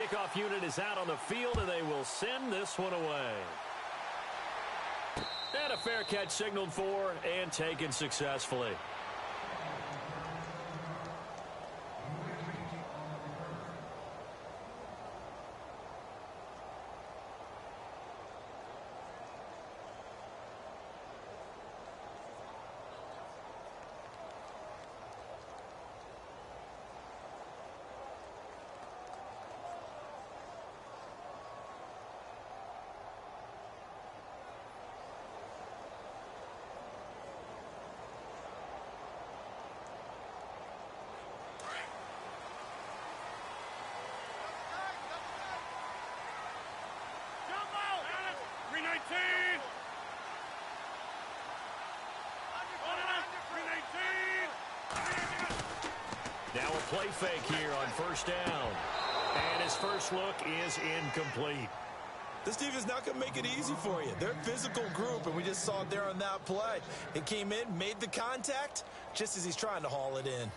kickoff unit is out on the field, and they will send this one away. And a fair catch signaled for and taken successfully. Now a play fake here on first down. And his first look is incomplete. This defense not going to make it easy for you. They're a physical group, and we just saw it there on that play. It came in, made the contact, just as he's trying to haul it in.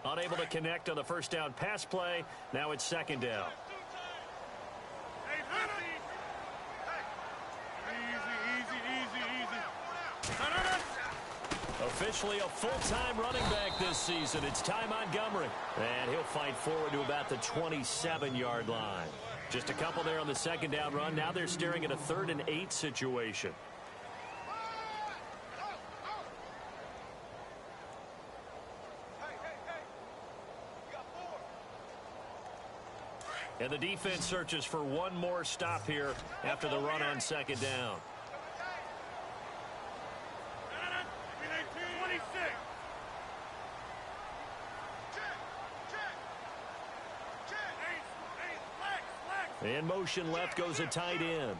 Unable to connect on the first down pass play. Now it's second down. Officially a full-time running back this season. It's Ty Montgomery. And he'll fight forward to about the 27-yard line. Just a couple there on the second down run. Now they're staring at a 3rd and 8 situation. And the defense searches for one more stop here after the run on second down. In motion left goes a tight end.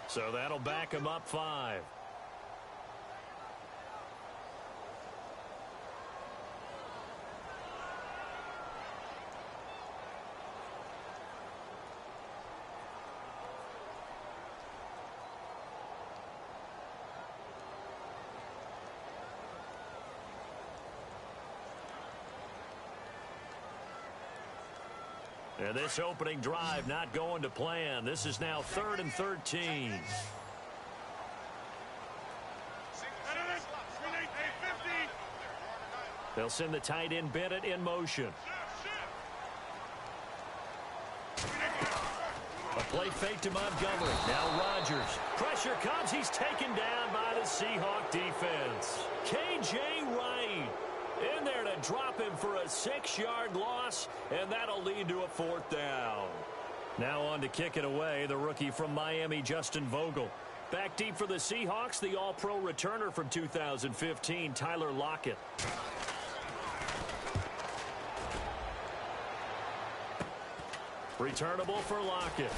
So that'll back him up 5. And this opening drive not going to plan. This is now 3rd and 13. They'll send the tight end Bennett in motion. A play fake to Montgomery. Now Rodgers. Pressure comes. He's taken down by the Seahawk defense. K.J. Wright in there to drop him for a 6-yard loss, and that'll lead to a 4th down. Now on to kick it away, the rookie from Miami, Justin Vogel. Back deep for the Seahawks, the all-pro returner from 2015, Tyler Lockett. Returnable for Lockett.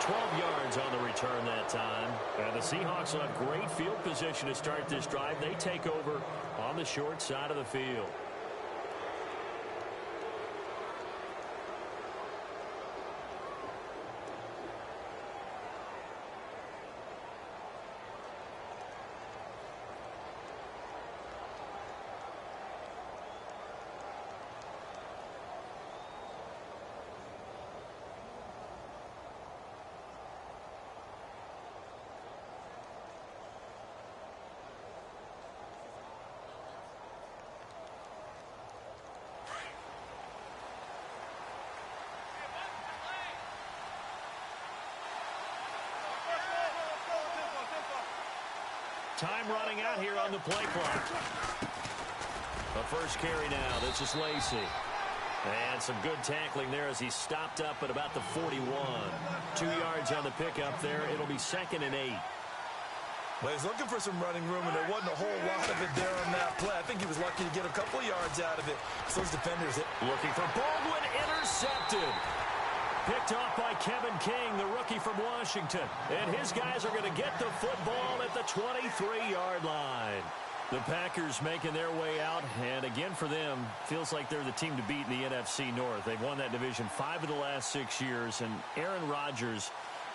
12 yards on the return that time. And the Seahawks will have great field position to start this drive. They take over on the short side of the field. Time running out here on the play clock. The first carry now. This is Lacy. And some good tackling there as he stopped up at about the 41. 2 yards on the pickup there. It'll be 2nd and 8. Well, he's looking for some running room, and there wasn't a whole lot of it there on that play. I think he was lucky to get a couple of yards out of it. So those defenders... Looking for Baldwin, intercepted. Picked off by Kevin King, the rookie from Washington. And his guys are going to get the football at the 23-yard line. The Packers making their way out, and again for them, feels like they're the team to beat in the NFC North. They've won that division 5 of the last 6 years, and Aaron Rodgers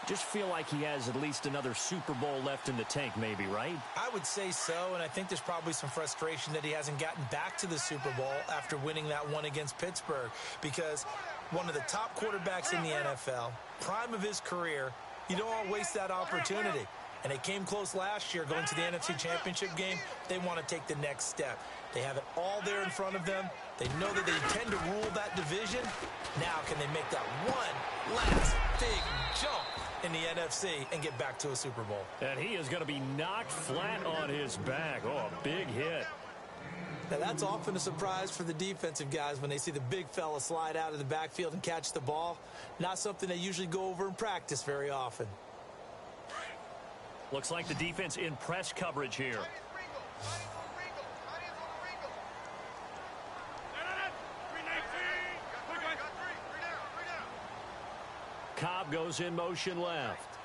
just feel like he has at least another Super Bowl left in the tank maybe, right? I would say so, and I think there's probably some frustration that he hasn't gotten back to the Super Bowl after winning that one against Pittsburgh, because one of the top quarterbacks in the NFL, prime of his career, you don't want to waste that opportunity. And they came close last year going to the NFC Championship game. They want to take the next step. They have it all there in front of them. They know that they tend to rule that division. Now can they make that one last big jump in the NFC and get back to a Super Bowl? And he is going to be knocked flat on his back. Oh, a big hit. Now, that's often a surprise for the defensive guys when they see the big fella slide out of the backfield and catch the ball. Not something they usually go over in practice very often. Looks like the defense in press coverage here. Cobb goes in motion left.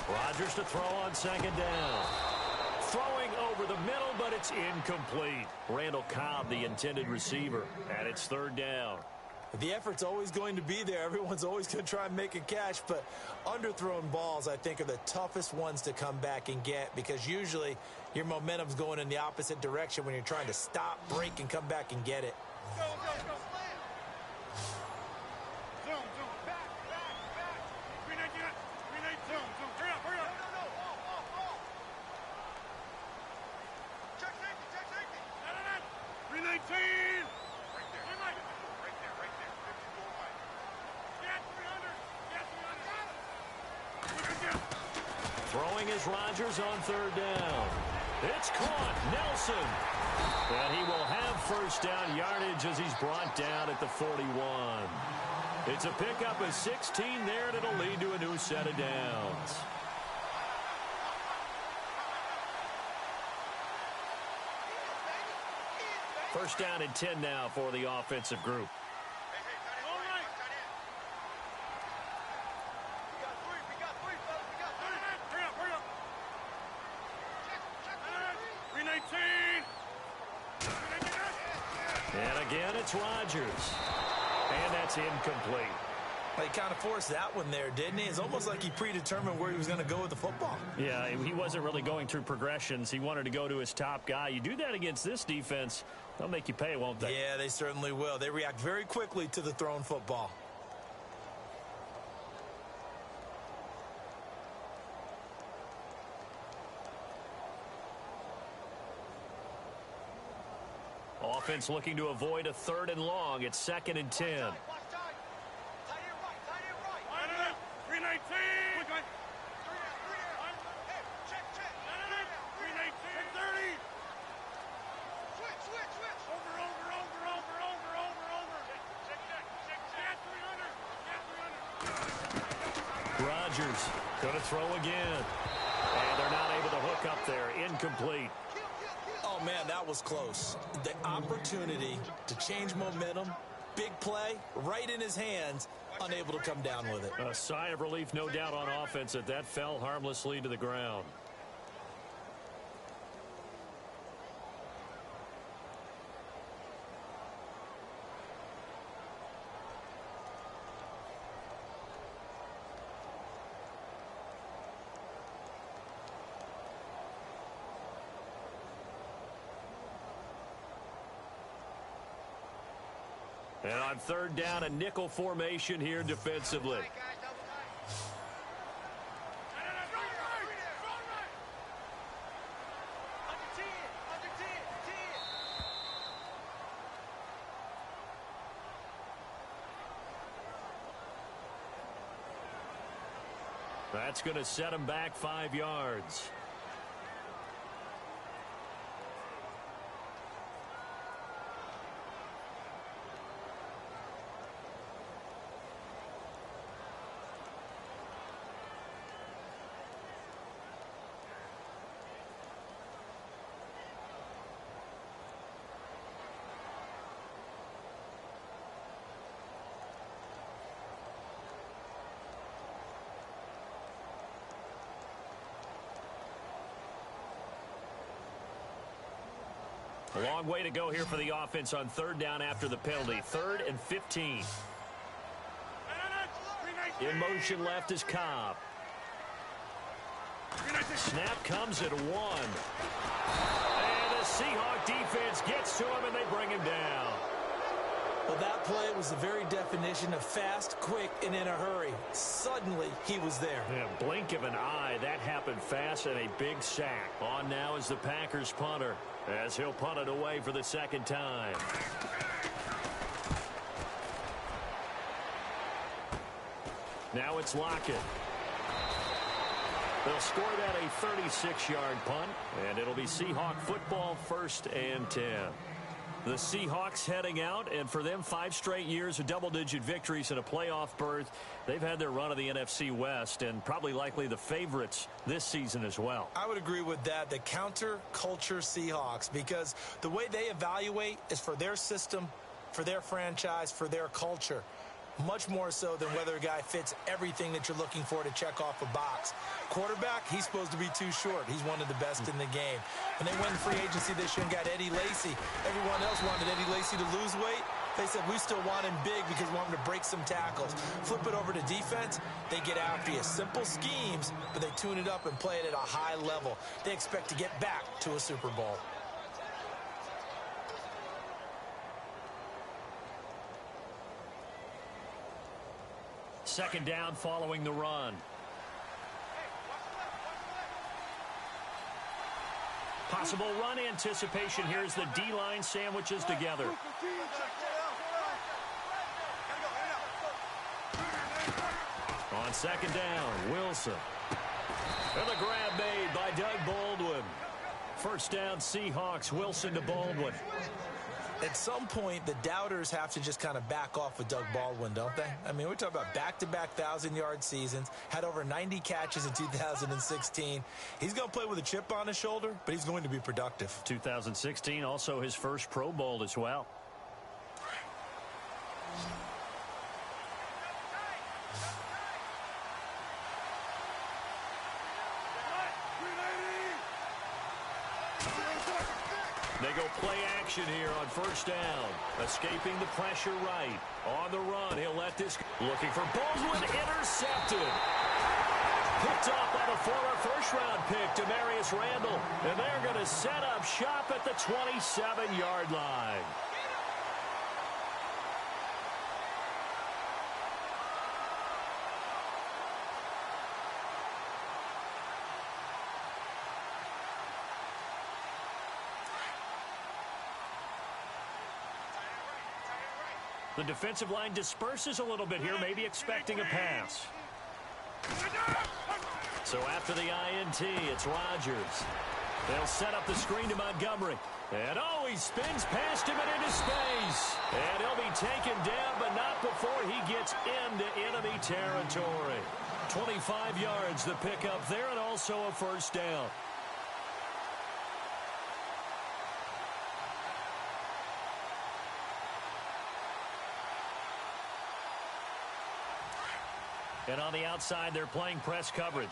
Rodgers to throw on second down. Throwing over the middle, but it's incomplete. Randall Cobb, the intended receiver, and it's third down. The effort's always going to be there. Everyone's always going to try and make a catch, but underthrown balls, I think, are the toughest ones to come back and get, because usually your momentum's going in the opposite direction when you're trying to stop, break, and come back and get it. Go, go, go. Zoom, zoom. Back, back. 319, zoom, zoom. Hurry up, hurry up. No. Check safety. 319. Throwing is Rodgers on third down. It's caught. Nelson. And he will have first down yardage as he's brought down at the 41. It's a pickup of 16 there, and it'll lead to a new set of downs. First down and 10 now for the offensive group. And again, it's Rodgers. And that's incomplete. Well, he kind of forced that one there, didn't he? It's almost like he predetermined where he was going to go with the football. Yeah, he wasn't really going through progressions. He wanted to go to his top guy. You do that against this defense, they'll make you pay, won't they? Yeah, they certainly will. They react very quickly to the thrown football. Offense looking to avoid a third and long. It's 2nd and 10. 319. Rodgers going to throw again. And they're not able to hook up there. Incomplete. Oh, man, that was close. The opportunity to change momentum, big play, right in his hands, unable to come down with it. A sigh of relief, no doubt, on offense that fell harmlessly to the ground. And on third down, a nickel formation here defensively. That's going to set him back 5 yards. A long way to go here for the offense on third down after the penalty. 3rd and 15. In motion left is Cobb. Snap comes at 1. And the Seahawk defense gets to him, and they bring him down. Well, that play was the very definition of fast, quick, and in a hurry. Suddenly, he was there. Yeah, blink of an eye. That happened fast, and a big sack. On now is the Packers punter, as he'll punt it away for the second time. Now it's Lockett. They'll score that a 36-yard punt, and it'll be Seahawk football, 1st and 10. The Seahawks heading out, and for them, 5 straight years of double-digit victories and a playoff berth. They've had their run of the NFC West, and likely the favorites this season as well. I would agree with that. The counter-culture Seahawks, because the way they evaluate is for their system, for their franchise, for their culture. Much more so than whether a guy fits everything that you're looking for to check off a box. Quarterback, he's supposed to be too short. He's one of the best in the game. When they went in free agency this year and got Eddie Lacy, everyone else wanted Eddie Lacy to lose weight. They said, we still want him big because we want him to break some tackles. Flip it over to defense, they get after you. Simple schemes, but they tune it up and play it at a high level. They expect to get back to a Super Bowl. Second down following the run. Possible run anticipation. Here's the D-line sandwiches together. On second down, Wilson. And the grab made by Doug Baldwin. First down, Seahawks. Wilson to Baldwin. At some point, the doubters have to just kind of back off with Doug Baldwin, don't they? I mean, we're talking about back-to-back 1,000-yard seasons, had over 90 catches in 2016. He's going to play with a chip on his shoulder, but he's going to be productive. 2016, also his first Pro Bowl as well. They go play action here on first down. Escaping the pressure right. On the run, he'll let this... Looking for Baldwin, intercepted. Picked up on a former first-round pick, Demarius Randall. And they're going to set up shop at the 27-yard line. The defensive line disperses a little bit here, maybe expecting a pass. So after the INT, it's Rodgers. They'll set up the screen to Montgomery. And he spins past him and into space. And he'll be taken down, but not before he gets into enemy territory. 25 yards the pickup there, and also a first down. And on the outside, they're playing press coverage.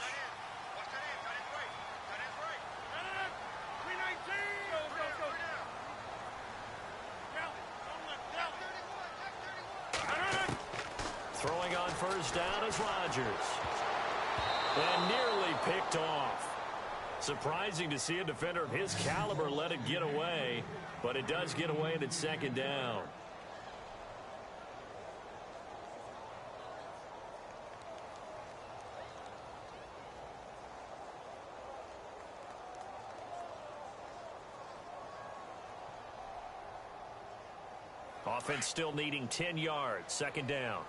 Throwing on first down is Rodgers. And nearly picked off. Surprising to see a defender of his caliber let it get away. But it does get away, and it's second down. Offense still needing 10 yards. Second down.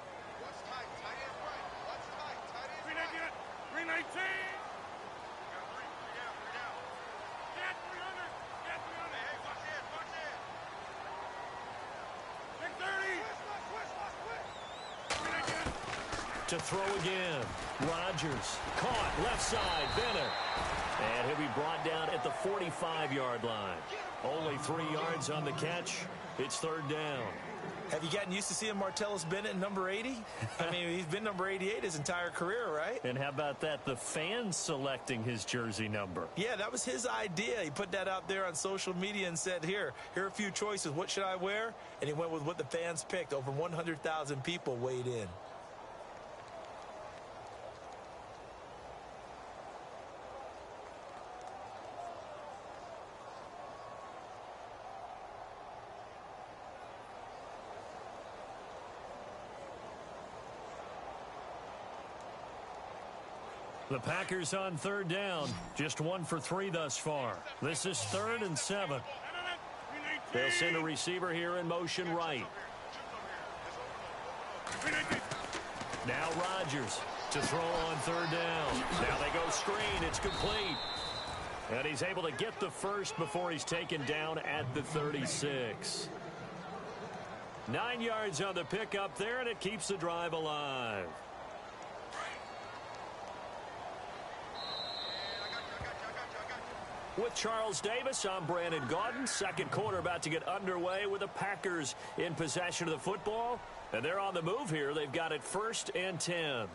To throw again. Rodgers caught left side. Bennett. And he'll be brought down at the 45-yard line. Only 3 yards on the catch. It's third down. Have you gotten used to seeing Martellus Bennett number 80? I mean, he's been number 88 his entire career, right? And how about that? The fans selecting his jersey number. Yeah, that was his idea. He put that out there on social media and said, here are a few choices. What should I wear? And he went with what the fans picked. Over 100,000 people weighed in. The Packers on third down. Just 1 for 3 thus far. This is 3rd and 7. They'll send a receiver here in motion right. Now Rodgers to throw on third down. Now they go screen. It's complete. And he's able to get the first before he's taken down at the 36. 9 yards on the pickup there, and it keeps the drive alive. With Charles Davis, I'm Brandon Gaudin. Second quarter about to get underway with the Packers in possession of the football. And they're on the move here. They've got it 1st and 10.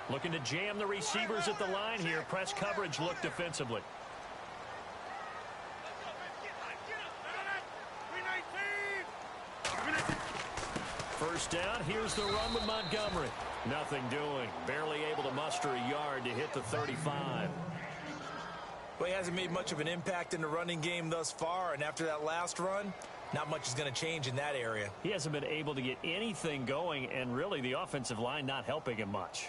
Looking to jam the receivers at the line here. Press coverage look defensively. First down. Here's the run with Montgomery. Nothing doing. Barely able to muster a yard to hit the 35. Well, he hasn't made much of an impact in the running game thus far, and after that last run, not much is going to change in that area. He hasn't been able to get anything going, and really the offensive line not helping him much.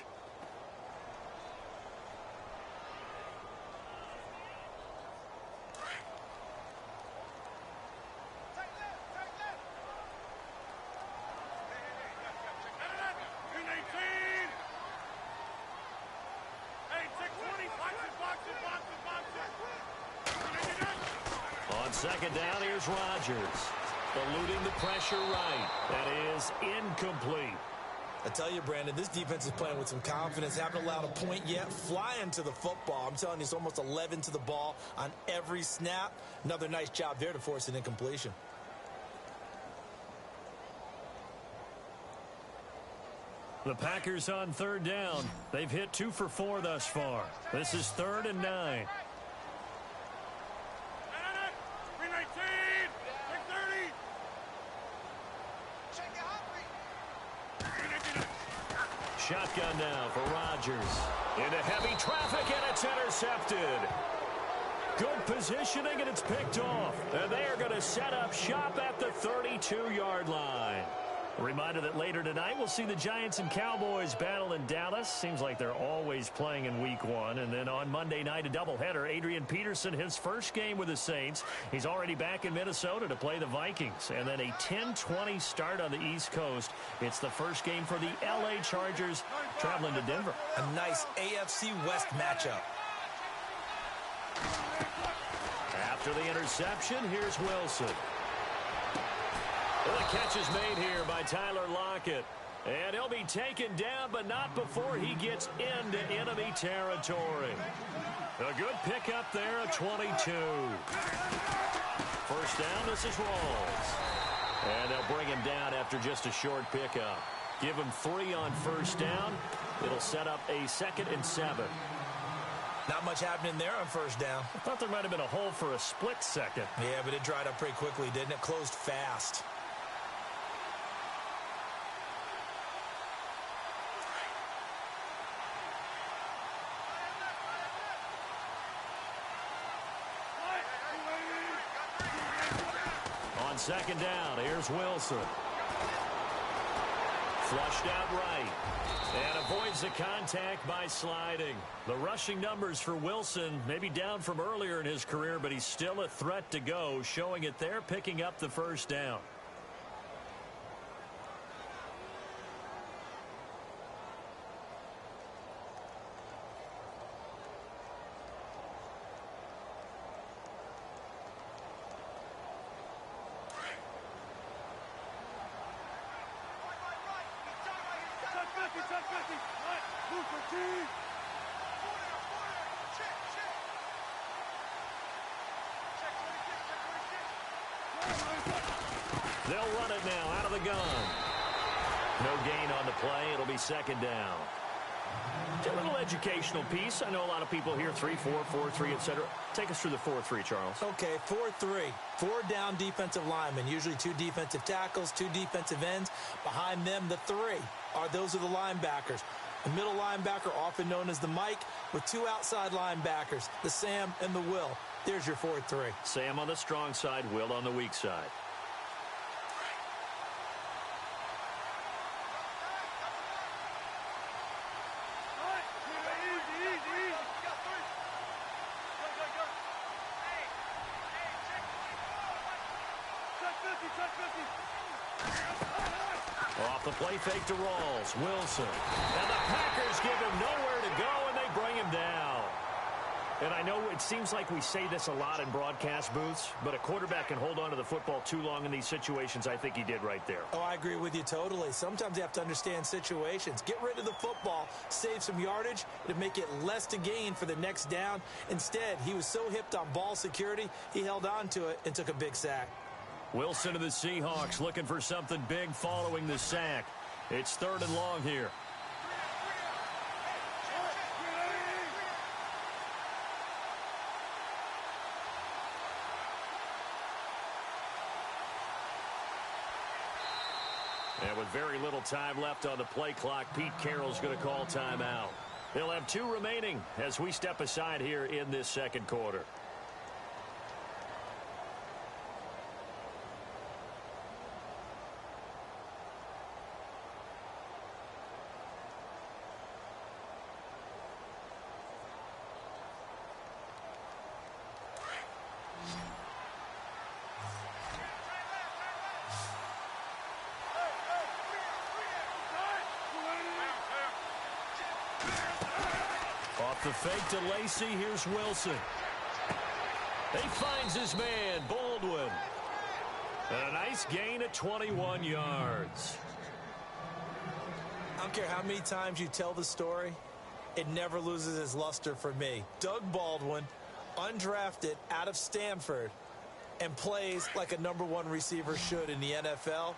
Second down, here's Rodgers. Eluding the pressure right. That is incomplete. I tell you, Brandon, this defense is playing with some confidence. Haven't allowed a point yet. Flying to the football. I'm telling you, it's almost 11 to the ball on every snap. Another nice job there to force an incompletion. The Packers on third down. They've hit 2 for 4 thus far. This is 3rd and 9. Shotgun now for Rodgers. Into heavy traffic, and it's intercepted. Good positioning, and it's picked off. And they are going to set up shop at the 32-yard line. A reminder that later tonight we'll see the Giants and Cowboys battle in Dallas. Seems like they're always playing in week 1. And then on Monday night, a doubleheader. Adrian Peterson, his first game with the Saints. He's already back in Minnesota to play the Vikings. And then a 10-20 start on the East Coast. It's the first game for the L.A. Chargers traveling to Denver. A nice AFC West matchup. After the interception, here's Wilson. Well, the catch is made here by Tyler Lockett. And he'll be taken down, but not before he gets into enemy territory. A good pickup there at 22. First down, this is Rawls. And they'll bring him down after just a short pickup. Give him 3 on first down. It'll set up a 2nd and 7. Not much happening there on first down. I thought there might have been a hole for a split second. Yeah, but it dried up pretty quickly, didn't it? Closed fast. On second down, here's Wilson. Flushed out right. And avoids the contact by sliding. The rushing numbers for Wilson maybe down from earlier in his career, but he's still a threat to go, showing it there, picking up the first down. They'll run it now out of the gun. No gain on the play. It'll be second down. A little educational piece. I know a lot of people here, 3-4, 4-3, etc. Take us through the 4-3, Charles. Okay, 4-3. 4 down defensive linemen, usually 2 defensive tackles, 2 defensive ends. Behind them, the 3 those are the linebackers. The middle linebacker, often known as the Mike, with 2 outside linebackers, the Sam and the Will. There's your 4-3. Sam on the strong side, Will on the weak side. Off the play fake to Rawls. Wilson. And the Packers give him nowhere to go, and they bring him down. And I know it seems like we say this a lot in broadcast booths, but a quarterback can hold on to the football too long in these situations. I think he did right there. Oh, I agree with you totally. Sometimes you have to understand situations. Get rid of the football, save some yardage, to make it less to gain for the next down. Instead, he was so hipped on ball security, he held on to it and took a big sack. Wilson of the Seahawks looking for something big following the sack. It's 3rd and long here. And with very little time left on the play clock, Pete Carroll's going to call timeout. He'll have 2 remaining as we step aside here in this second quarter. Off the fake to Lacey, here's Wilson. He finds his man, Baldwin. And a nice gain of 21 yards. I don't care how many times you tell the story, it never loses its luster for me. Doug Baldwin, undrafted out of Stanford, and plays like a #1 receiver should in the NFL.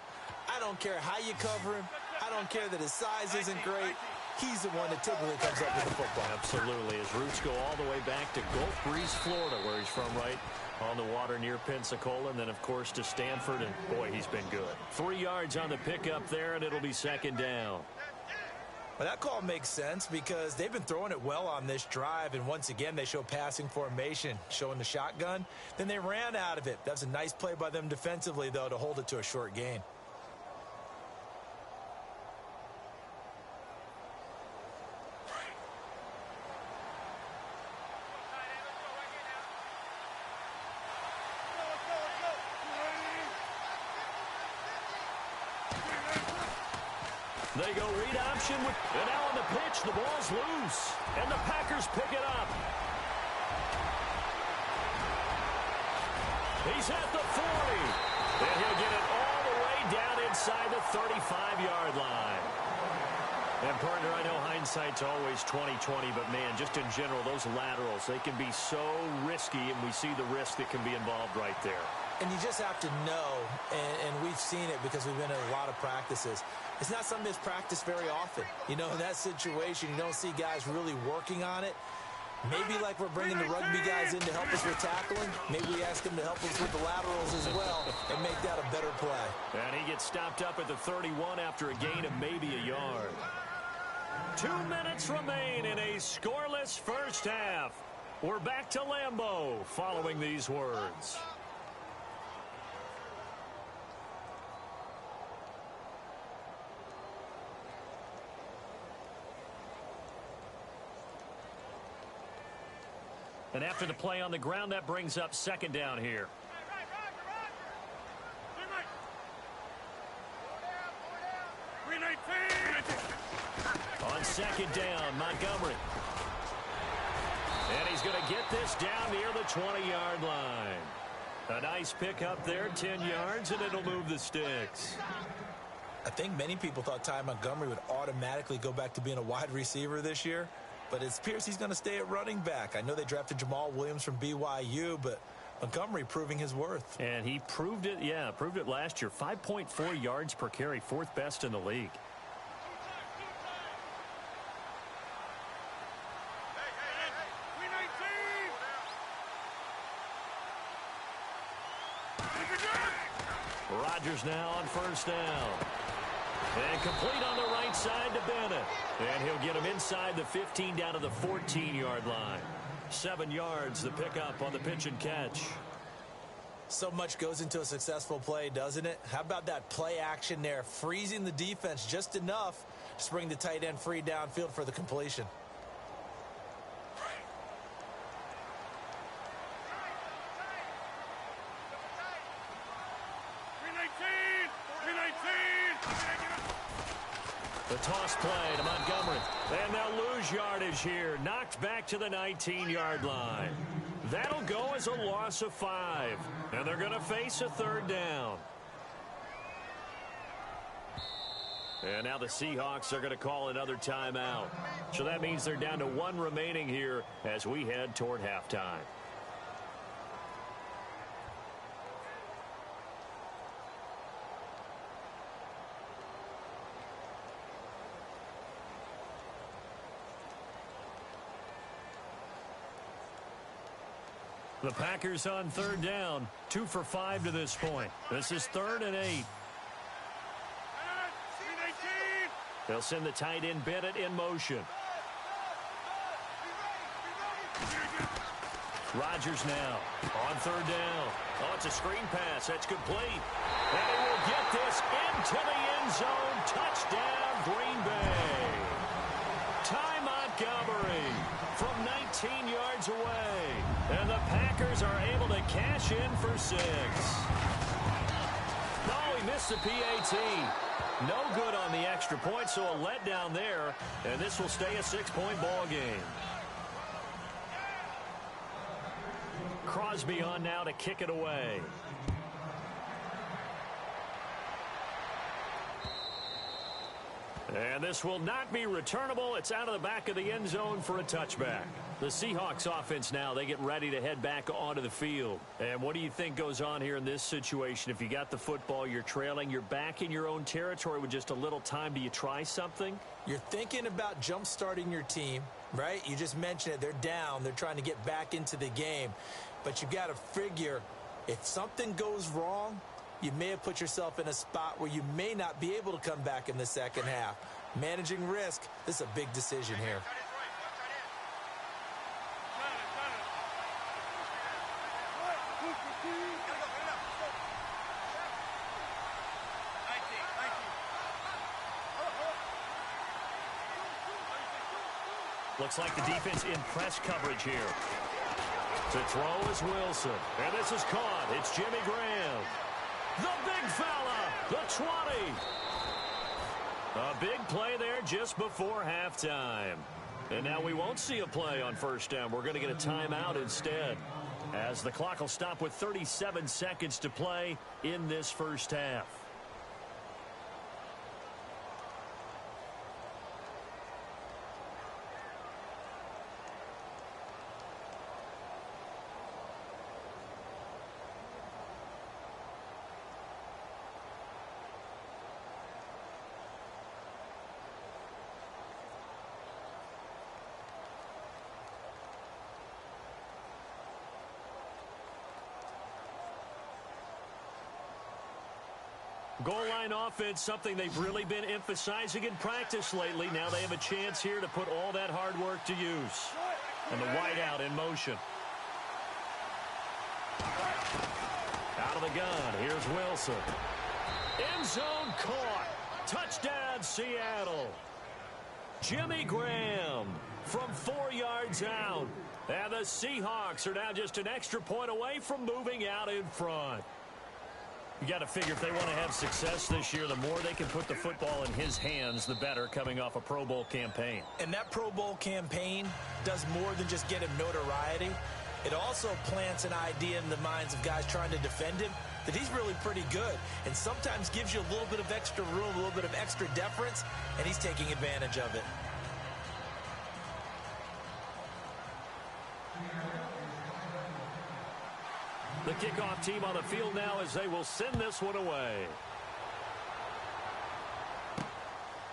I don't care how you cover him. I don't care that his size isn't great. He's the one that typically comes up with the football. Absolutely. His roots go all the way back to Gulf Breeze, Florida, where he's from, right on the water near Pensacola, and then, of course, to Stanford, and, boy, he's been good. 3 yards on the pickup there, and it'll be second down. Well, that call makes sense because they've been throwing it well on this drive, and once again, they show passing formation, showing the shotgun. Then they ran out of it. That's a nice play by them defensively, though, to hold it to a short gain. They go read option, and now on the pitch, the ball's loose, and the Packers pick it up. He's at the 40, and he'll get it all the way down inside the 35-yard line. And, partner, I know hindsight's always 20/20, but, man, just in general, those laterals, they can be so risky, and we see the risk that can be involved right there. And you just have to know, and we've seen it because we've been in a lot of practices. It's not something that's practiced very often. You know, in that situation, you don't see guys really working on it. Maybe like we're bringing the rugby guys in to help us with tackling, maybe we ask them to help us with the laterals as well and make that a better play. And he gets stopped up at the 31 after a gain of maybe a yard. 2 minutes remain in a scoreless first half. We're back to Lambeau following these words. And after the play on the ground, that brings up second down here. On second down, Montgomery. And he's going to get this down near the 20-yard line. A nice pick up there, 10 yards, and it'll move the sticks. I think many people thought Ty Montgomery would automatically go back to being a wide receiver this year. But it appears he's going to stay at running back. I know they drafted Jamal Williams from BYU, but Montgomery proving his worth. And he proved it, proved it last year. 5.4 yards per carry, fourth best in the league. Rodgers now on first down. And complete on the right side to Bennett. And he'll get him inside the 15 down to the 14-yard line. 7 yards the pickup on the pitch and catch. So much goes into a successful play, doesn't it? How about that play action there, freezing the defense just enough to bring the tight end free downfield for the completion. The toss play to Montgomery. And they'll lose yardage here. Knocked back to the 19-yard line. That'll go as a loss of 5. And they're going to face a third down. And now the Seahawks are going to call another timeout. So that means they're down to 1 remaining here as we head toward halftime. The Packers on third down, 2 for 5 to this point. This is 3rd and 8. They'll send the tight end Bennett in motion. Rodgers now on third down. Oh, it's a screen pass. That's complete. And he will get this into the end zone. Touchdown, Green Bay. Ty Montgomery from 19 yards away. And the Packers are able to cash in for 6. No, he missed the PAT. No good on the extra point, so a letdown there. And this will stay a 6-point ball game. Crosby on now to kick it away. And this will not be returnable. It's out of the back of the end zone for a touchback. The Seahawks offense now, they get ready to head back onto the field. And what do you think goes on here in this situation? If you got the football, you're trailing, you're back in your own territory with just a little time. Do you try something? You're thinking about jump-starting your team, right? You just mentioned it. They're down. They're trying to get back into the game. But you got to figure if something goes wrong, you may have put yourself in a spot where you may not be able to come back in the second half. Managing risk, this is a big decision here. Looks like the defense in press coverage here. To throw is Wilson. And this is caught. It's Jimmy Graham. The big fella. The 20. A big play there just before halftime. And now we won't see a play on first down. We're going to get a timeout instead, as the clock will stop with 37 seconds to play in this first half. Goal line offense, something they've really been emphasizing in practice lately. Now they have a chance here to put all that hard work to use. And the wideout in motion. Out of the gun, here's Wilson. End zone caught. Touchdown, Seattle. Jimmy Graham from 4 yards out. And the Seahawks are now just an extra point away from moving out in front. You got to figure if they want to have success this year, the more they can put the football in his hands, the better, coming off a Pro Bowl campaign. And that Pro Bowl campaign does more than just get him notoriety. It also plants an idea in the minds of guys trying to defend him that he's really pretty good, and sometimes gives you a little bit of extra room, a little bit of extra deference, and he's taking advantage of it. The kickoff team on the field now as they will send this one away.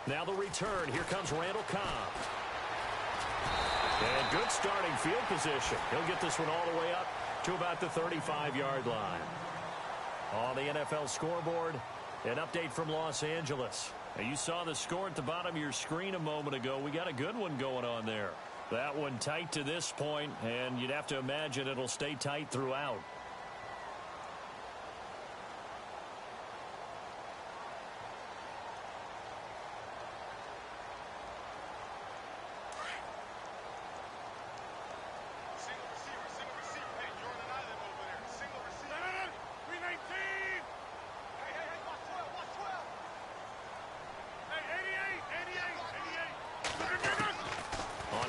Now the return. Here comes Randall Cobb. And good starting field position. He'll get this one all the way up to about the 35-yard line. On the NFL scoreboard, an update from Los Angeles. Now, you saw the score at the bottom of your screen a moment ago. We got a good one going on there. That one tight to this point, and you'd have to imagine it'll stay tight throughout.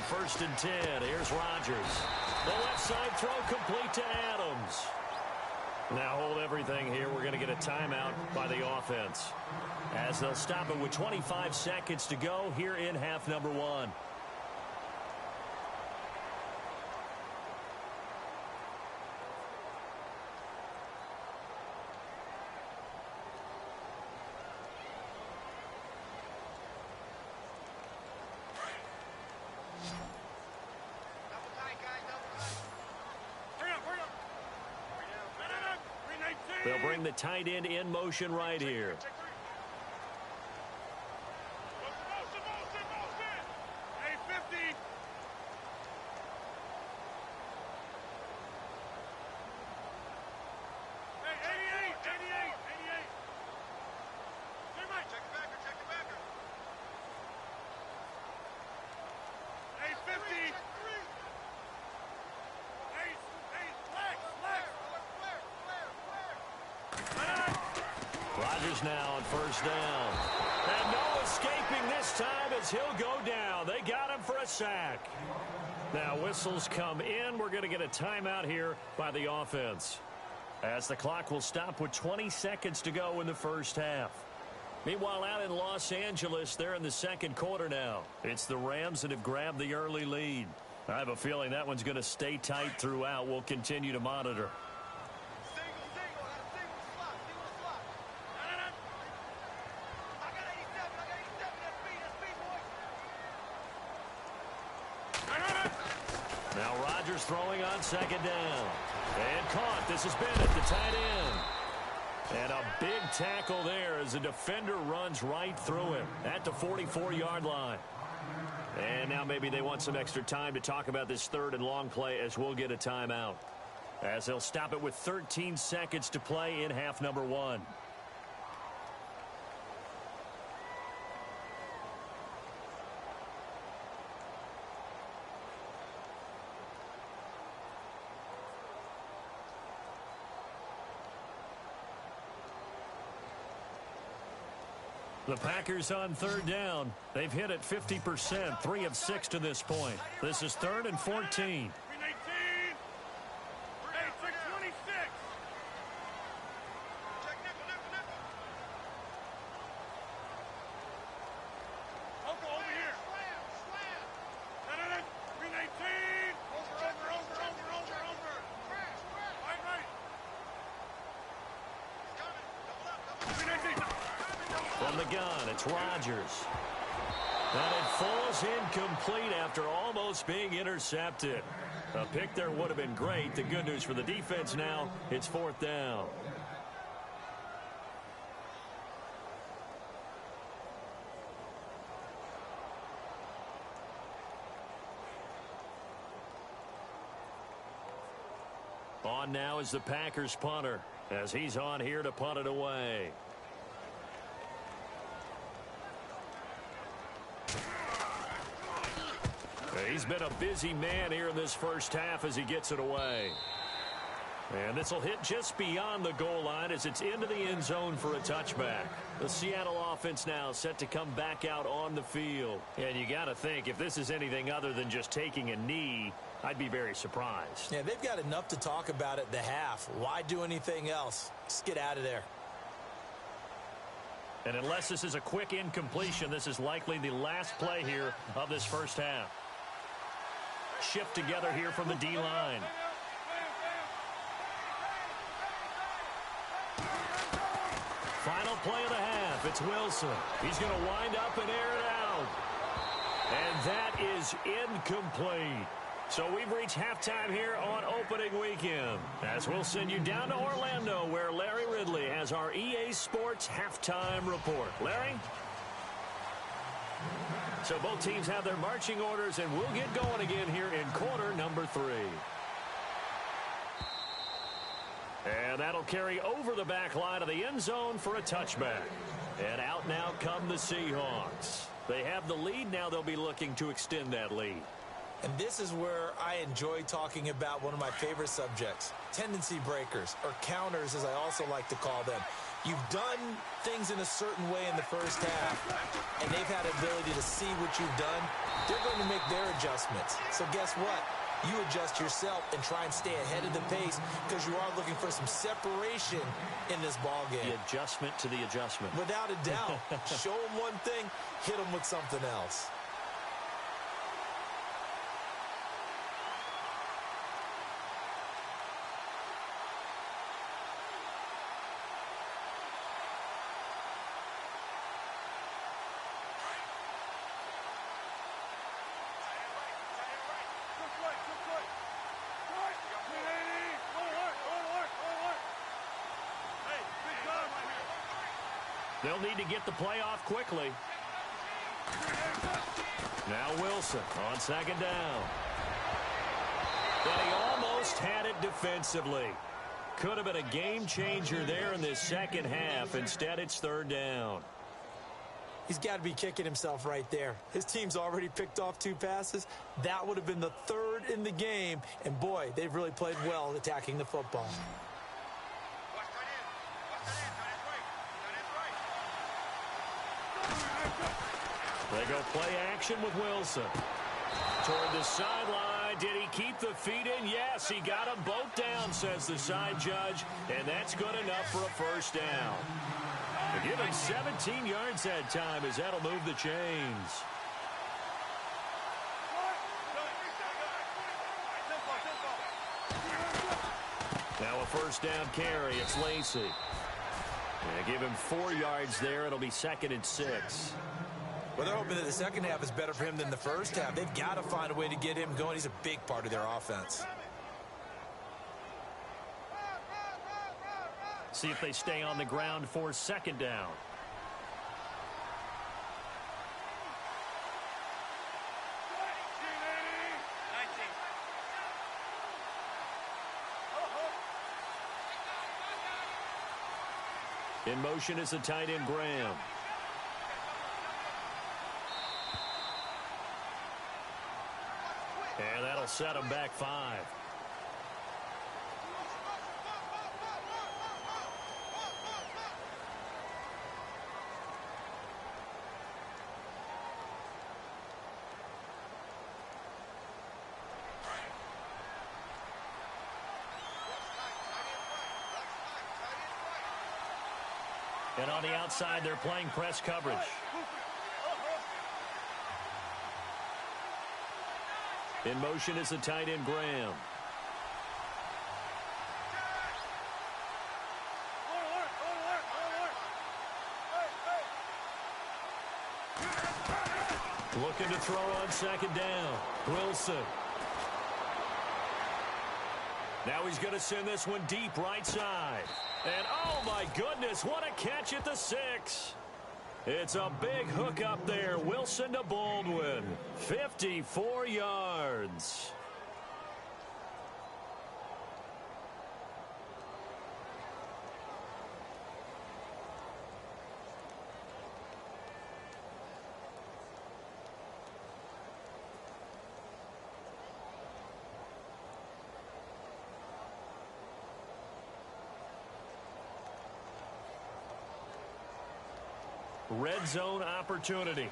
First and 10. Here's Rodgers. The left side throw complete to Adams. Now hold everything here. We're going to get a timeout by the offense, as they'll stop it with 25 seconds to go here in half number one. They'll bring the tight end in motion right here. Rodgers now on first down. And no escaping this time as he'll go down. They got him for a sack. Now whistles come in. We're going to get a timeout here by the offense, as the clock will stop with 20 seconds to go in the first half. Meanwhile, out in Los Angeles, they're in the second quarter now. It's the Rams that have grabbed the early lead. I have a feeling that one's going to stay tight throughout. We'll continue to monitor. Now Rodgers throwing on second down. And caught. This is Bennett, the tight end. And a big tackle there as the defender runs right through him at the 44-yard line. And now maybe they want some extra time to talk about this third and long play, as we'll get a timeout, as they'll stop it with 13 seconds to play in half number one. The Packers on third down. They've hit it 50%, 3 of 6 to this point. This is 3rd and 14. From the gun, it's Rodgers. And it falls incomplete after almost being intercepted. A pick there would have been great. The good news for the defense now, it's 4th down. On now is the Packers punter, as he's on here to punt it away. He's been a busy man here in this first half as he gets it away. And this will hit just beyond the goal line as it's into the end zone for a touchback. The Seattle offense now set to come back out on the field. And you got to think, if this is anything other than just taking a knee, I'd be very surprised. Yeah, they've got enough to talk about at the half. Why do anything else? Just get out of there. And unless this is a quick incompletion, this is likely the last play here of this first half. Shift together here from the D-line. play of the half. It's Wilson. He's going to wind up and air it out. And that is incomplete. So we've reached halftime here on opening weekend, as we'll send you down to Orlando, where Larry Ridley has our EA Sports halftime report. Larry? So both teams have their marching orders, and we'll get going again here in quarter number 3. And that'll carry over the back line of the end zone for a touchback. And out now come the Seahawks. They have the lead. Now they'll be looking to extend that lead. And this is where I enjoy talking about one of my favorite subjects, tendency breakers, or counters as I also like to call them. You've done things in a certain way in the first half, and they've had the ability to see what you've done. They're going to make their adjustments. So guess what? You adjust yourself and try and stay ahead of the pace because you are looking for some separation in this ball game. The adjustment to the adjustment. Without a doubt. Show them one thing, hit them with something else. They'll need to get the play off quickly. Now Wilson on second down. And he almost had it defensively. Could have been a game changer there in this second half. Instead, it's third down. He's got to be kicking himself right there. His team's already picked off 2 passes. That would have been the 3rd in the game. And boy, they've really played well attacking the football. They go play action with Wilson. Toward the sideline. Did he keep the feet in? Yes, he got them both down, says the side judge. And that's good enough for a first down. They give him 17 yards that time as that'll move the chains. Now a first down carry. It's Lacy. They give him 4 yards there. It'll be 2nd and 6. Well, they're hoping that the second half is better for him than the first half. They've got to find a way to get him going. He's a big part of their offense. See if they stay on the ground for 2nd down. In motion is the tight end, Graham. And that'll set him back 5. And on the outside, they're playing press coverage. In motion is the tight end, Graham. Looking to throw on 2nd down. Wilson. Now he's going to send this one deep right side. And, oh, my goodness, what a catch at the 6. It's a big hook up there. Wilson to Baldwin. 54 yards. Red zone opportunity.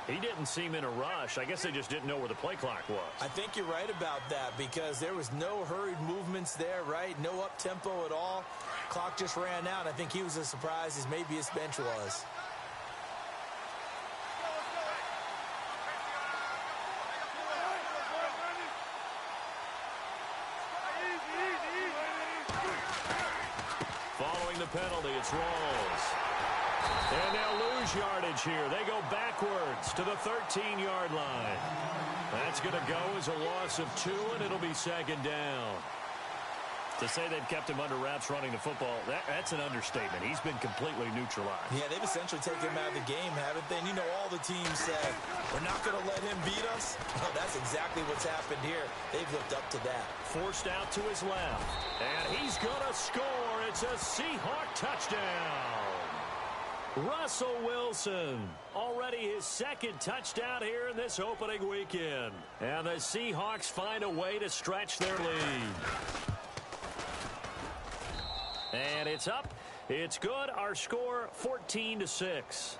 He didn't seem in a rush. I guess they just didn't know where the play clock was. I think you're right about that because there was no hurried movements there, right? No up-tempo at all. Clock just ran out. I think he was as surprised as maybe his bench was. calling the penalty. It's Rawls. And they'll lose yardage here. They go backwards to the 13-yard line. That's going to go as a loss of 2, and it'll be second down. To say they've kept him under wraps running the football, that's an understatement. He's been completely neutralized. Yeah, they've essentially taken him out of the game, haven't they? And you know, all the teams said, we're not going to let him beat us. Well, that's exactly what's happened here. They've lived up to that. Forced out to his left. And he's going to score. It's a Seahawk touchdown. Russell Wilson, already his second touchdown here in this opening weekend. And the Seahawks find a way to stretch their lead. And it's up. It's good. Our score, 14-6.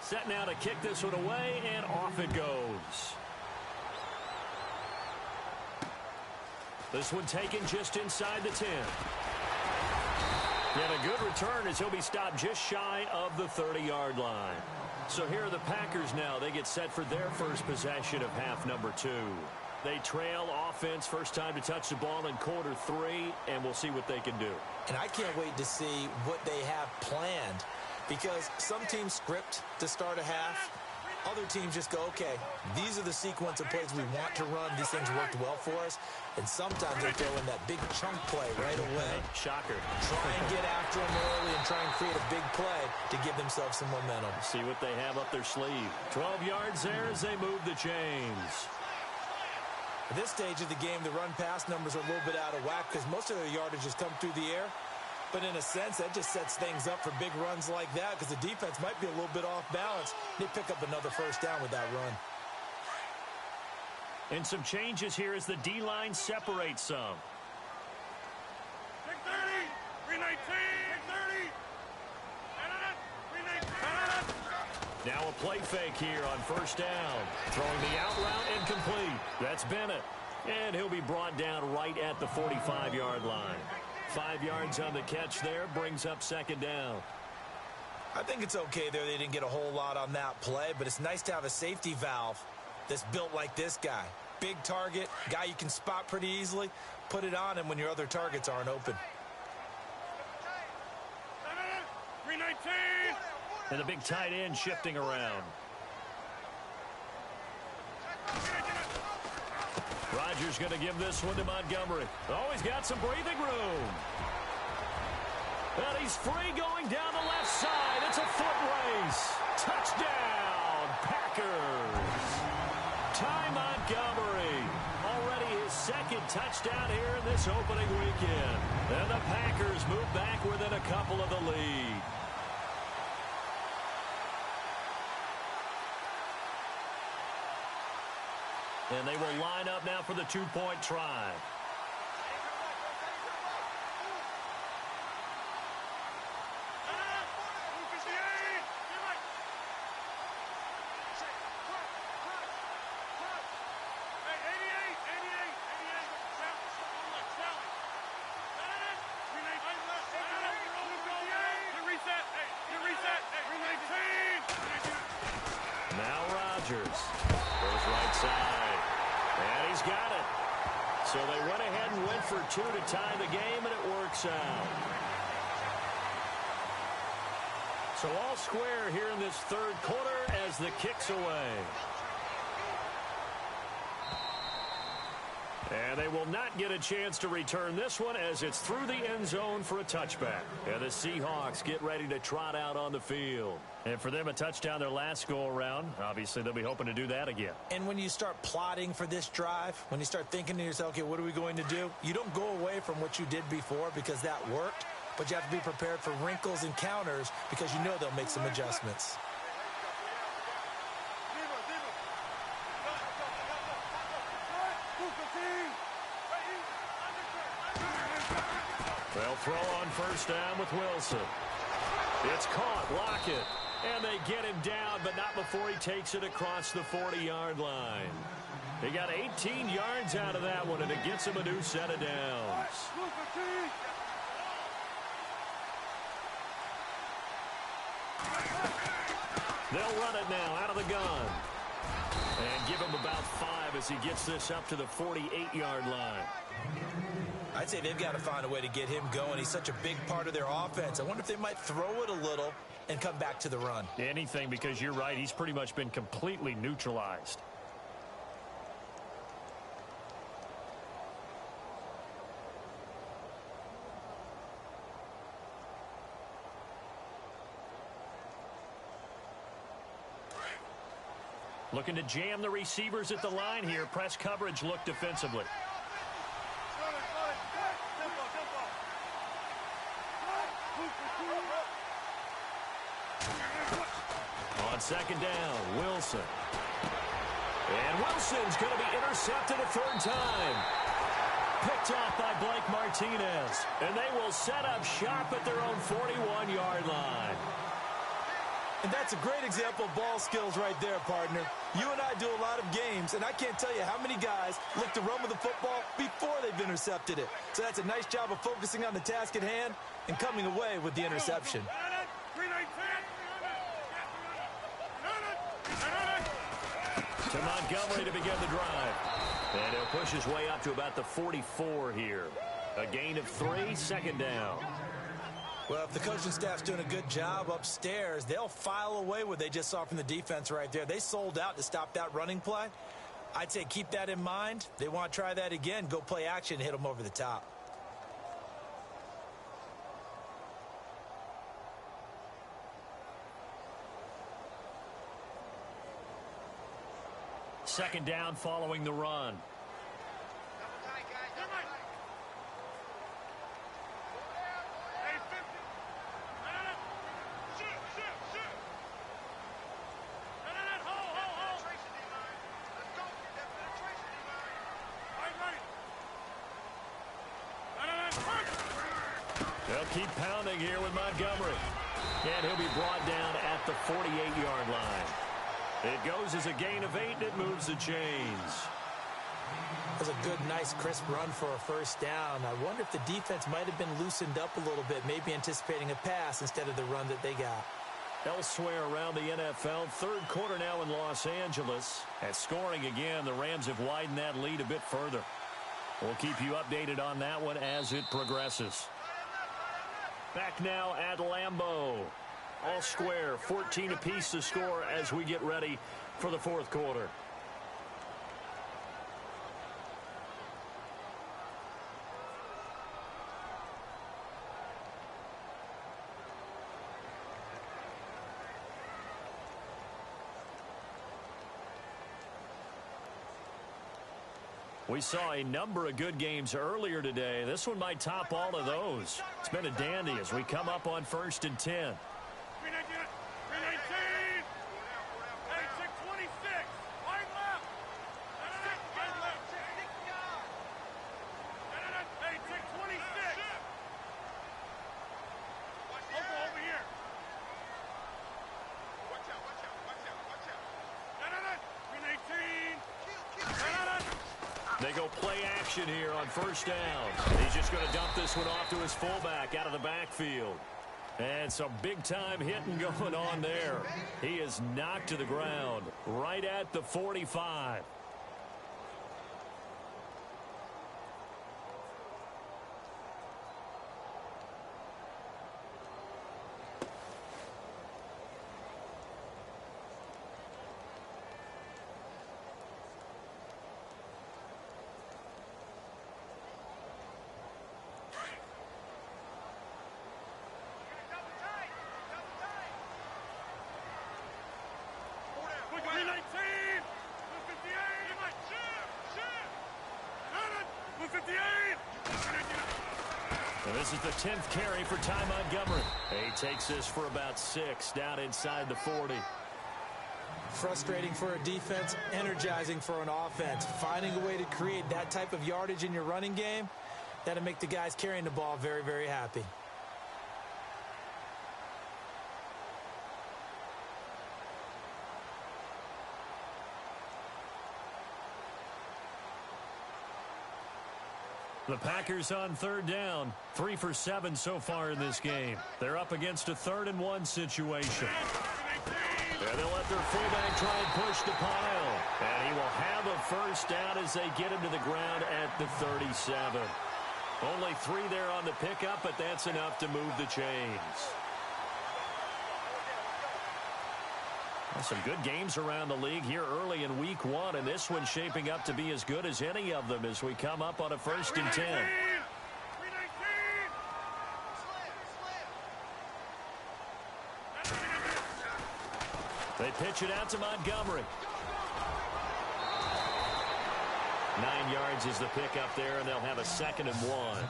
Set now to kick this one away, and off it goes. This one taken just inside the 10. And a good return as he'll be stopped just shy of the 30-yard line. So here are the Packers now. They get set for their first possession of half number 2. They trail offense, first time to touch the ball in quarter 3, and we'll see what they can do. And I can't wait to see what they have planned, because some teams script to start a half. Other teams just go, okay, these are the sequence of plays we want to run. These things worked well for us. And sometimes they throw in that big chunk play right away. Shocker. Try and get after them early and try and create a big play to give themselves some momentum. See what they have up their sleeve. 12 yards there as they move the chains. At this stage of the game, the run-pass numbers are a little bit out of whack because most of their yardage has come through the air. But in a sense, that just sets things up for big runs like that because the defense might be a little bit off balance. They pick up another first down with that run. And some changes here as the D-line separates some. 630, 319, 630. Now a play fake here on first down. Throwing the out route incomplete. That's Bennett. And he'll be brought down right at the 45-yard line. 5 yards on the catch there, brings up second down. I think it's okay there. They didn't get a whole lot on that play, but it's nice to have a safety valve that's built like this guy. Big target, guy you can spot pretty easily. Put it on him when your other targets aren't open. 319. And the big tight end shifting around. Rodgers going to give this one to Montgomery. Oh, he's got some breathing room. And he's free going down the left side. It's a foot race. Touchdown, Packers. Ty Montgomery. Already his second touchdown here in this opening weekend. And the Packers move back within a couple of the lead. And they will line up now for the two-point try. Now Rodgers goes right side. And he's got it. So they went ahead and went for 2 to tie the game, and it works out. So all square here in this third quarter as the kick's away. And they will not get a chance to return this one as it's through the end zone for a touchback. And the Seahawks get ready to trot out on the field. And for them, a touchdown their last go-around. Obviously, they'll be hoping to do that again. And when you start plotting for this drive, when you start thinking to yourself, okay, what are we going to do? You don't go away from what you did before because that worked. But you have to be prepared for wrinkles and counters because you know they'll make some adjustments. They'll throw on first down with Wilson. It's caught. Lockett. And they get him down, but not before he takes it across the 40-yard line. He got 18 yards out of that one, and it gets him a new set of downs. They'll run it now out of the gun. And give him about 5 as he gets this up to the 48-yard line. I'd say they've got to find a way to get him going. He's such a big part of their offense. I wonder if they might throw it a little and come back to the run. Anything, because you're right. He's pretty much been completely neutralized. Looking to jam the receivers at the line here. Press coverage look defensively. On second down, Wilson. And Wilson's going to be intercepted a third time. Picked off by Blake Martinez. And they will set up shop at their own 41-yard line. And that's a great example of ball skills right there, partner. You and I do a lot of games, and I can't tell you how many guys look to run with the football before they've intercepted it. So that's a nice job of focusing on the task at hand and coming away with the interception. To Montgomery to begin the drive. And he'll push his way up to about the 44 here. A gain of 3, second down. Well, if the coaching staff's doing a good job upstairs, they'll file away what they just saw from the defense right there. They sold out to stop that running play. I'd say keep that in mind. They want to try that again. Go play action and hit them over the top. Second down following the run. They'll keep pounding here with Montgomery. And he'll be brought down at the 48-yard line. It goes as a gain of 8, and it moves the chains. That's a good, nice, crisp run for a first down. I wonder if the defense might have been loosened up a little bit, maybe anticipating a pass instead of the run that they got. Elsewhere around the NFL, third quarter now in Los Angeles. At scoring again, the Rams have widened that lead a bit further. We'll keep you updated on that one as it progresses. Back now at Lambeau. All square, 14 apiece to score as we get ready for the fourth quarter. We saw a number of good games earlier today. This one might top all of those. It's been a dandy as we come up on 1st and 10. They go play action here on first down. He's just going to dump this one off to his fullback out of the backfield. And some big-time hitting going on there. He is knocked to the ground right at the 45. And this is the 10th carry for Ty Montgomery. He takes this for about 6 down inside the 40. Frustrating for a defense, energizing for an offense. Finding a way to create that type of yardage in your running game, that'll make the guys carrying the ball very, very happy. The Packers on third down, 3 for 7 so far in this game. They're up against a 3rd and 1 situation. And they'll let their fullback try and push the pile. And he will have a first down as they get him to the ground at the 37. Only 3 there on the pickup, but that's enough to move the chains. Well, some good games around the league here early in week 1, and this one's shaping up to be as good as any of them as we come up on a 1st and 10. They pitch it out to Montgomery. 9 yards is the pickup there, and they'll have a 2nd and 1.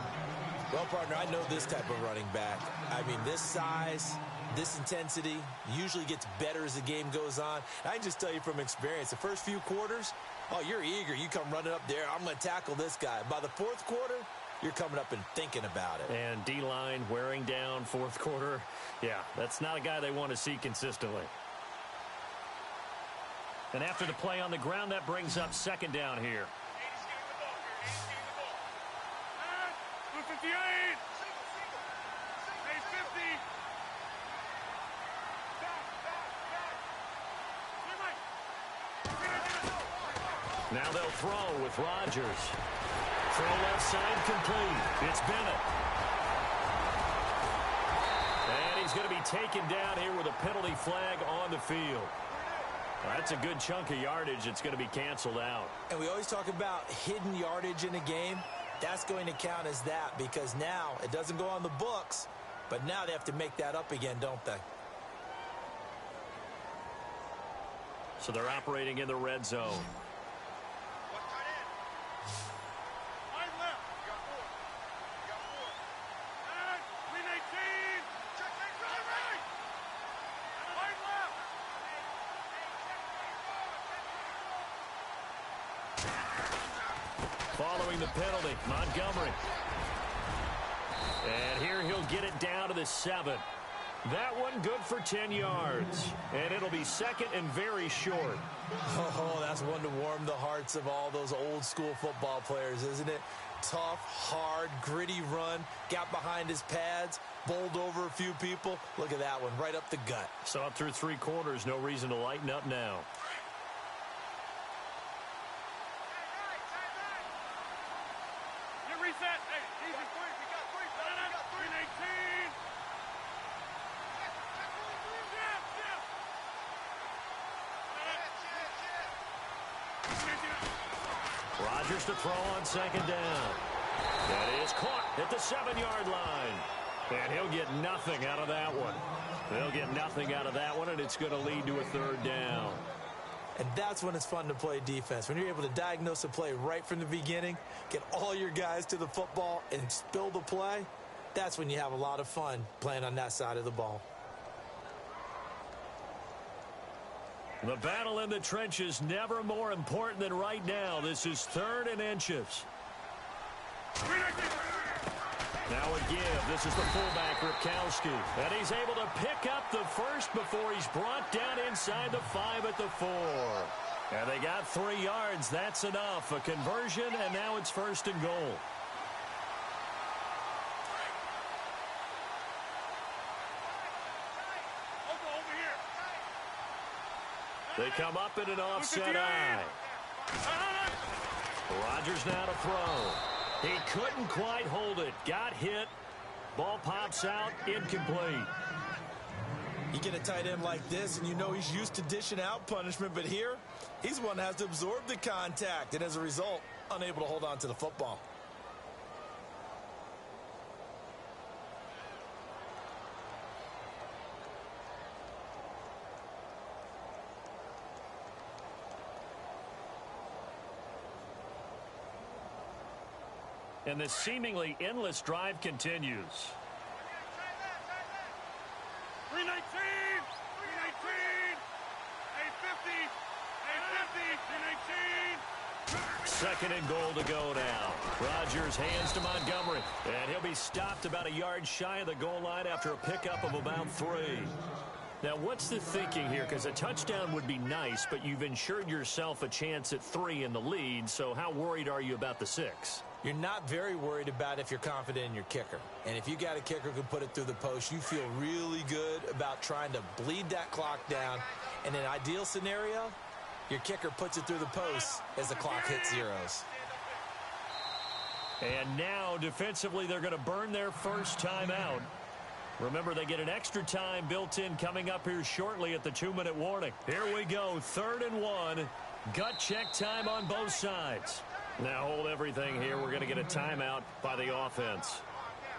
Well, partner, I know this type of running back. I mean, this size, this intensity usually gets better as the game goes on. I can just tell you from experience, the first few quarters, oh, you're eager. You come running up there. I'm going to tackle this guy. By the 4th quarter, you're coming up and thinking about it. And D-line wearing down 4th quarter. Yeah, that's not a guy they want to see consistently. And after the play on the ground, that brings up 2nd down here. 58. Hey, 50. Now they'll throw with Rodgers. Throw left side complete. It's Bennett. And he's going to be taken down here with a penalty flag on the field. Well, that's a good chunk of yardage. It's going to be canceled out. And we always talk about hidden yardage in a game. That's going to count as that because now it doesn't go on the books, but now they have to make that up again, don't they? So they're operating in the red zone. Following the penalty, Montgomery. And here he'll get it down to the 7. That one good for 10 yards. And it'll be 2nd and very short. Oh, that's one to warm the hearts of all those old school football players, isn't it? Tough, hard, gritty run. Got behind his pads, bowled over a few people. Look at that one, right up the gut. So up through 3 quarters, no reason to lighten up now. Rodgers to throw on 2nd down. That is caught at the 7-yard line. And he'll get nothing out of that one. They'll get nothing out of that one, and it's going to lead to a 3rd down. And that's when it's fun to play defense. When you're able to diagnose a play right from the beginning, get all your guys to the football and spill the play, that's when you have a lot of fun playing on that side of the ball. The battle in the trenches never more important than right now. This is 3rd and inches. Now a give. This is the fullback, Ripkowski. And he's able to pick up the first before he's brought down inside the 5 at the 4. And they got 3 yards. That's enough. A conversion, and now it's 1st and goal. They come up in an offset eye. Rodgers now to throw. He couldn't quite hold it. Got hit. Ball pops out. Incomplete. You get a tight end like this, and you know he's used to dishing out punishment, but here, he's one that has to absorb the contact, and as a result, unable to hold on to the football. And this seemingly endless drive continues. 319, 319, 850, 850, 319. 2nd and goal to go now. Rodgers hands to Montgomery. And he'll be stopped about a yard shy of the goal line after a pickup of about 3. Now, what's the thinking here? Because a touchdown would be nice, but you've ensured yourself a chance at 3 in the lead, so how worried are you about the 6? You're not very worried about if you're confident in your kicker. And if you got a kicker who can put it through the post, you feel really good about trying to bleed that clock down. In an ideal scenario, your kicker puts it through the post as the clock hits zeros. And now, defensively, they're going to burn their first timeout. Remember, they get an extra time built in coming up here shortly at the 2-minute warning. Here we go, 3rd and 1. Gut check time on both sides. Now hold everything here. We're going to get a timeout by the offense.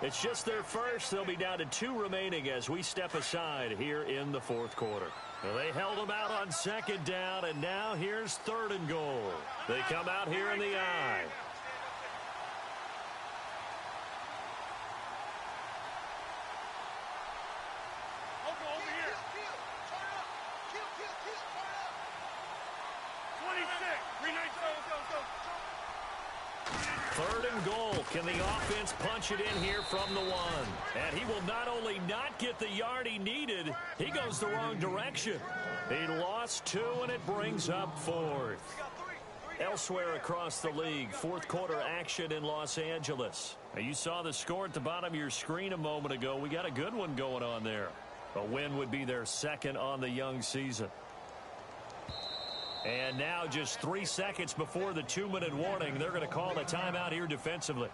It's just their first. They'll be down to 2 remaining as we step aside here in the 4th quarter. Well, they held them out on 2nd down, and now here's 3rd and goal. They come out here in the I. Third and goal. Can the offense punch it in here from the 1? And he will not only not get the yard he needed, he goes the wrong direction. He lost 2, and it brings up 4th. Elsewhere across the league, 4th quarter action in Los Angeles. Now, you saw the score at the bottom of your screen a moment ago. We got a good one going on there. A win would be their 2nd on the young season. And now just 3 seconds before the 2-minute warning, they're going to call a timeout here defensively.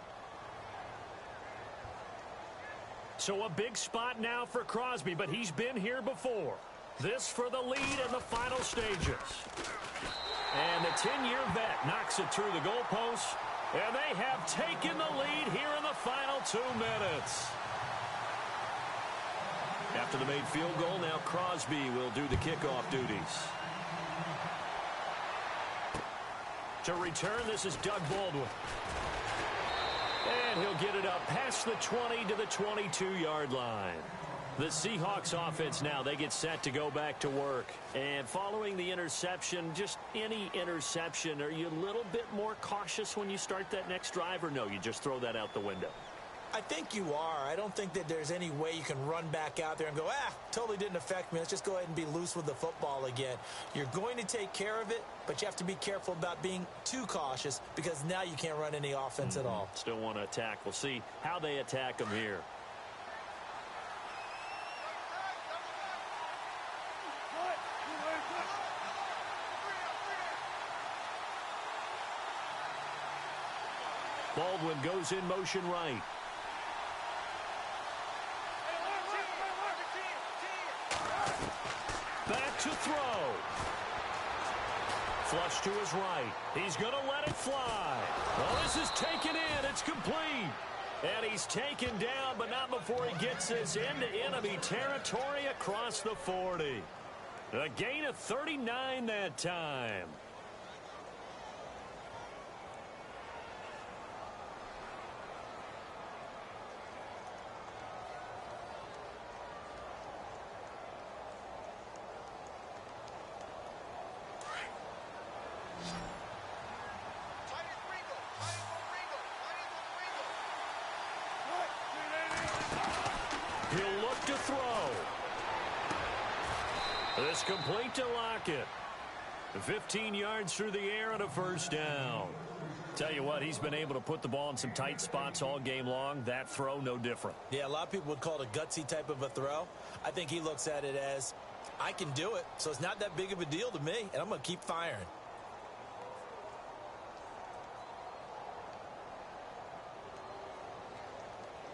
So a big spot now for Crosby, but he's been here before. This for the lead in the final stages. And the 10-year vet knocks it through the goalpost, and they have taken the lead here in the final 2 minutes. After the made field goal, now Crosby will do the kickoff duties. To return, this is Doug Baldwin. And he'll get it up past the 20 to the 22-yard line. The Seahawks offense now, they get set to go back to work. And following the interception, just any interception, are you a little bit more cautious when you start that next drive, or no, you just throw that out the window? I think you are. I don't think that there's any way you can run back out there and go, totally didn't affect me. Let's just go ahead and be loose with the football again. You're going to take care of it, but you have to be careful about being too cautious because now you can't run any offense at all. Still want to attack. We'll see how they attack them here. Baldwin goes in motion right. Back to throw. Flush to his right. He's going to let it fly. Well, this is taken in. It's complete. And he's taken down, but not before he gets this into enemy territory across the 40. A gain of 39 that time. He'll look to throw. This complete to Lockett. 15 yards through the air and a first down. Tell you what, he's been able to put the ball in some tight spots all game long. That throw, no different. Yeah, a lot of people would call it a gutsy type of a throw. I think he looks at it as, I can do it, so it's not that big of a deal to me, and I'm going to keep firing.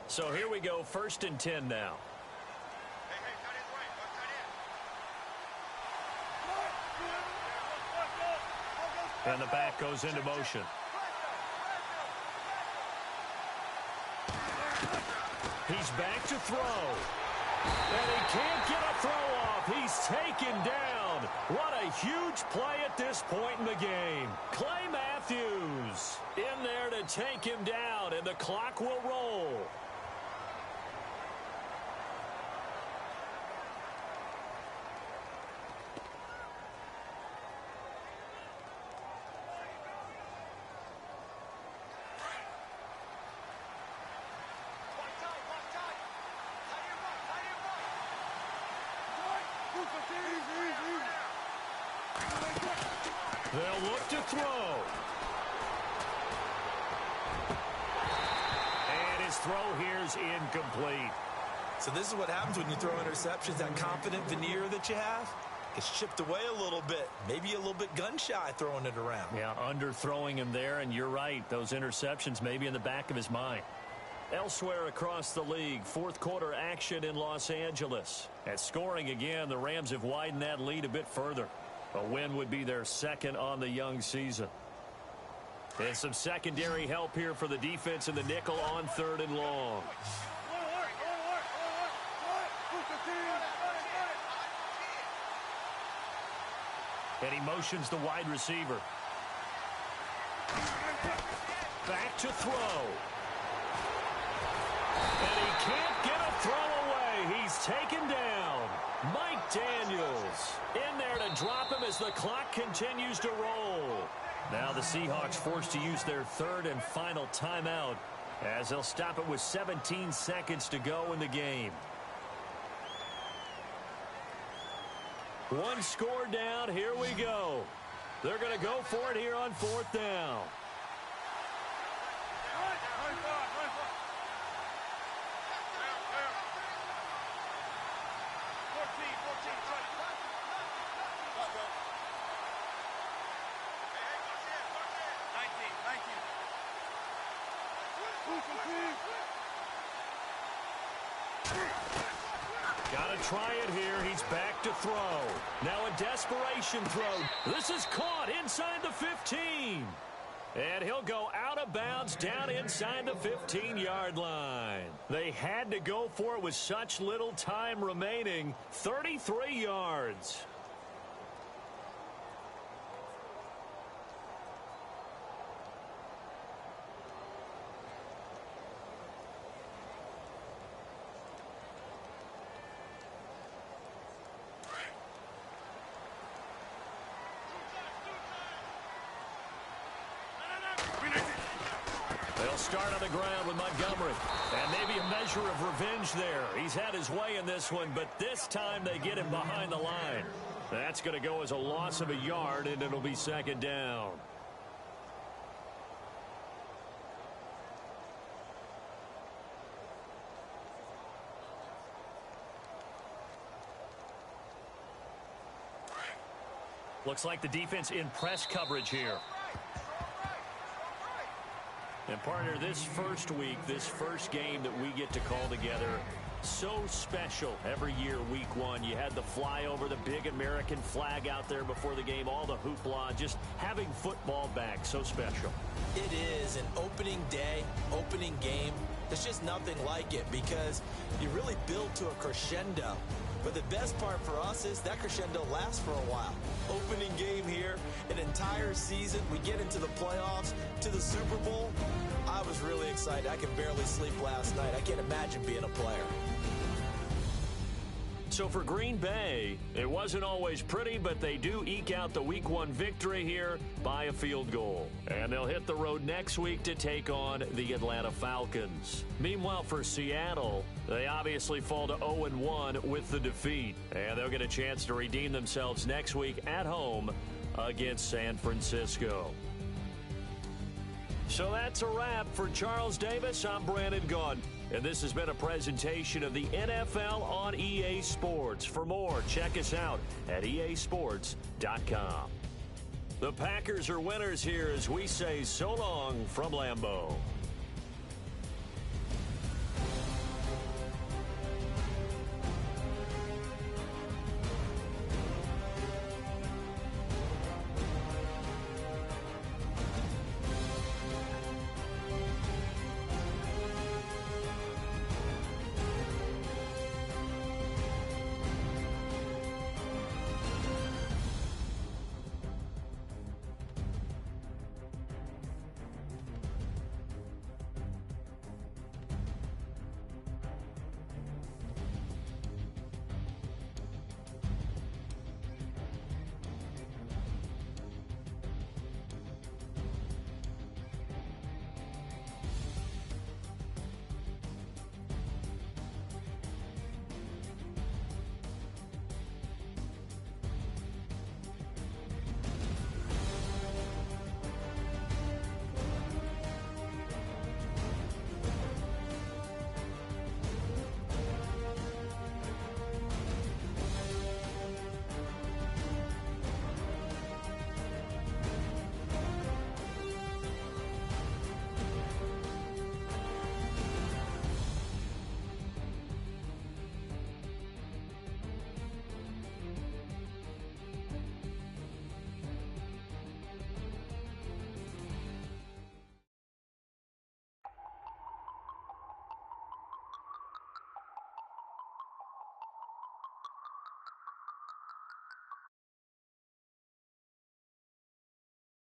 So here we go, 1st and 10 now. And the back goes into motion. He's back to throw. And he can't get a throw off. He's taken down. What a huge play at this point in the game. Clay Matthews in there to take him down, and the clock will roll. They'll look to throw. his throw here's incomplete. So this is what happens when you throw interceptions. That confident veneer that you have gets chipped away a little bit. Maybe a little bit gun-shy throwing it around. Yeah, underthrowing him there, and you're right. Those interceptions may be in the back of his mind. Elsewhere across the league, fourth quarter action in Los Angeles. At scoring again, the Rams have widened that lead a bit further. A win would be their second on the young season. And some secondary help here for the defense in the nickel on 3rd and long. And he motions the wide receiver. Back to throw. And he can't get a throw away. He's taken down. Mike Daniels in there to drop him as the clock continues to roll. Now the Seahawks forced to use their third and final timeout as they'll stop it with 17 seconds to go in the game. One score down. Here we go. They're going to go for it here on 4th down. Got to try it here. He's back to throw. Now a desperation throw. This is caught inside the 15. And he'll go out of bounds down inside the 15-yard line. They had to go for it with such little time remaining. 33 yards. They'll start on the ground with Montgomery. And maybe a measure of revenge there. He's had his way in this one, but this time they get him behind the line. That's going to go as a loss of a yard, and it'll be 2nd down. Looks like the defense in press coverage here. And partner, this first week, this first game that we get to call together, so special every year, week 1. You had the flyover, the big American flag out there before the game, all the hoopla, just having football back, so special. It is an opening day, opening game. There's just nothing like it because you really build to a crescendo. But the best part for us is that crescendo lasts for a while. Opening game here, an entire season. We get into the playoffs, to the Super Bowl. I was really excited. I could barely sleep last night. I can't imagine being a player. So for Green Bay, it wasn't always pretty, but they do eke out the Week 1 victory here by a field goal. And they'll hit the road next week to take on the Atlanta Falcons. Meanwhile, for Seattle, they obviously fall to 0-1 with the defeat. And they'll get a chance to redeem themselves next week at home against San Francisco. So that's a wrap. For Charles Davis, I'm Brandon Gaudin. And this has been a presentation of the NFL on EA Sports. For more, check us out at easports.com. The Packers are winners here as we say so long from Lambeau.